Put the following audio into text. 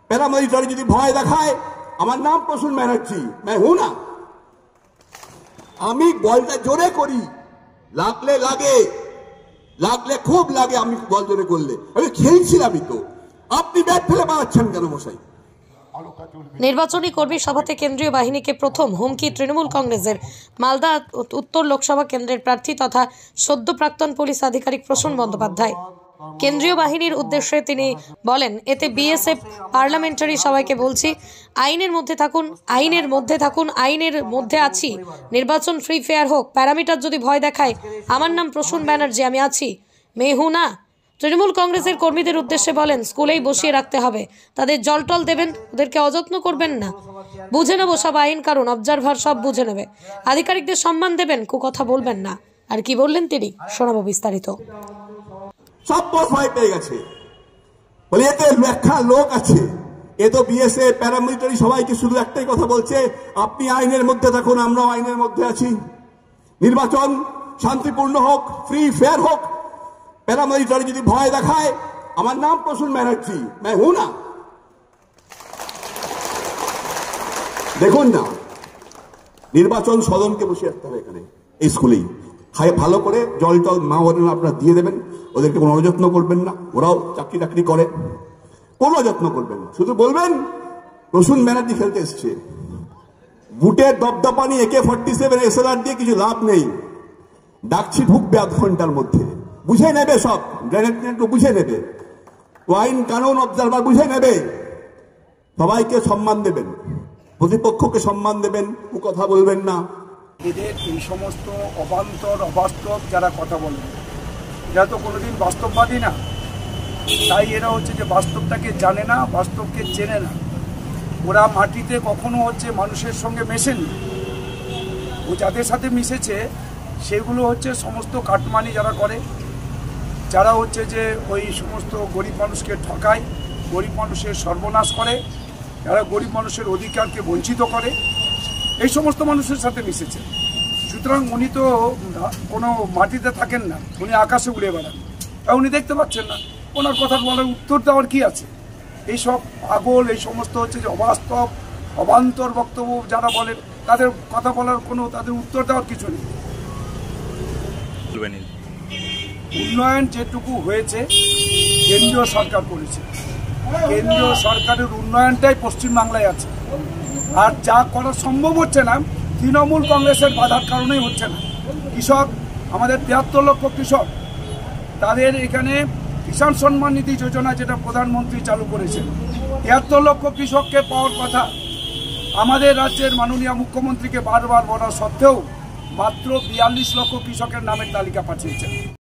Paramilitary যদি ভয় দেখায়, আমার নাম প্রসূন ব্যানার্জি, मैं हूं না। আমি বলটা জোরে করি, লাগলে লাগে, লাগলে খুব লাগে। আমি বল জোরে করলে আমি খেলছিলামই তো, আপনি ব্যাট ফেলে মারাচ্ছেন কেন মশাই? নির্বাচনী কর্মী সভাতে কেন্দ্রীয় বাহিনীকে প্রথম হুমকি তৃণমূল কংগ্রেসের। মালদা উত্তর লোকসভা কেন্দ্রের প্রার্থী তথা সদ্য প্রাক্তন পুলিশ আধিকারিক প্রসূন বন্দ্যোপাধ্যায়। কেন্দ্রীয় বাহিনীর উদ্দেশ্যে তিনি বলেন, এতে বিএসএফ পার্লামেন্টারি সবাইকে বলছি, আইনের মধ্যে থাকুন, আইনের মধ্যে থাকুন, আইনের মধ্যে আছি। নির্বাচন ফ্রি ফেয়ার হোক। প্যারামিটার যদি ভয় দেখায়, আমার নাম প্রসূন ব্যানার্জি, আমি আছি, মেহু না। তৃণমূল কংগ্রেসের কর্মীদের উদ্দেশ্যে বলেন, স্কুলেই বসিয়ে রাখতে হবে, তাদের জল টল দেবেন, ওদেরকে অযত্ন করবেন না। বুঝে নেবো সব আইন কারণ, অবজারভার সব বুঝে নেবে। আধিকারিকদের সম্মান দেবেন, কুকথা বলবেন না। আর কি বললেন তিনি, শোনাবো বিস্তারিত। সব ভয় পেয়ে গেছে, বলে এতে ব্যাখ্যা লোক আছে, এ তো বিএসএফ প্যারামিলিটারি সবাইকে শুধু একটাই কথা বলছে, আপনি আইনের মধ্যে থাকুন, আমরাও আইনের মধ্যে আছি। নির্বাচন শান্তিপূর্ণ হোক, ফ্রি ফেয়ার হোক। প্যারামিলিটারি যদি ভয় দেখায়, আমার নাম প্রসূন ব্যানার্জি, मैं हूं না। দেখুন না, নির্বাচন সদনকে বসে রাখতে হবে এখানে, এই স্কুলেই ভালো করে জল টল মা বোনেরা আপনারা দিয়ে দেবেন, ওদেরকে কোনো অযত্ন করবেন না। ওরাও চাকরি টাকরি করে, কোনো যত্ন করবেন না। শুধু বলবেন প্রসূন ব্যানার্জি খেলতে এসছে। বুটের দপদপানি AK-47 SLR দিয়ে কিছু লাভ নেই। ডাকছি ঢুকবে আধ ঘন্টার মধ্যে, বুঝে নেবে সব, গ্রেনেড বুঝে নেবে, আইন কানুন অবজারভার বুঝে নেবে। সবাইকে সম্মান দেবেন, প্রতিপক্ষকে সম্মান দেবেন, ও কথা বলবেন না। এদের এই সমস্ত অবান্তর অবাস্তব যারা কথা বলবে, এরা তো কোনোদিন বাস্তববাদী না। তাই এরা হচ্ছে যে বাস্তবটাকে জানে না, বাস্তবকে চেনে না। ওরা মাটিতে কখনো হচ্ছে মানুষের সঙ্গে মেশেনি। ও যাদের সাথে মিশেছে সেগুলো হচ্ছে সমস্ত কাটমানি যারা করে, যারা হচ্ছে যে ওই সমস্ত গরিব মানুষকে ঠকায়, গরিব মানুষের সর্বনাশ করে, যারা গরিব মানুষের অধিকারকে বঞ্চিত করে, এই সমস্ত মানুষের সাথে মিশেছে। সুতরাং উনি তো কোনো মাটিতে থাকেন না, উনি আকাশে উড়ে বেড়ান। উনি দেখতে পাচ্ছেন না, ওনার কথা বলার উত্তর দেওয়ার কি আছে? এইসব পাগল, এই সমস্ত হচ্ছে যে অবাস্তব অবান্তর বক্তব্য যারা বলেন, তাদের কথা বলার কোনো, তাদের উত্তর দেওয়ার কিছু নেই। উন্নয়ন যেটুকু হয়েছে কেন্দ্রীয় সরকার করেছে, কেন্দ্রীয় সরকারের উন্নয়নটাই পশ্চিমবাংলায় আছে। আর যা করা সম্ভব হচ্ছে না, তৃণমূল কংগ্রেসের বাধার কারণেই হচ্ছে না। কৃষক, আমাদের 73 লক্ষ কৃষক, তাদের এখানে কিষাণ সম্মান নিধি যোজনা যেটা প্রধানমন্ত্রী চালু করেছেন, 73 লক্ষ কৃষককে পাওয়ার কথা। আমাদের রাজ্যের মাননীয় মুখ্যমন্ত্রীকে বারবার বলা সত্ত্বেও মাত্র 42 লক্ষ কৃষকের নামের তালিকা পাঠিয়েছেন।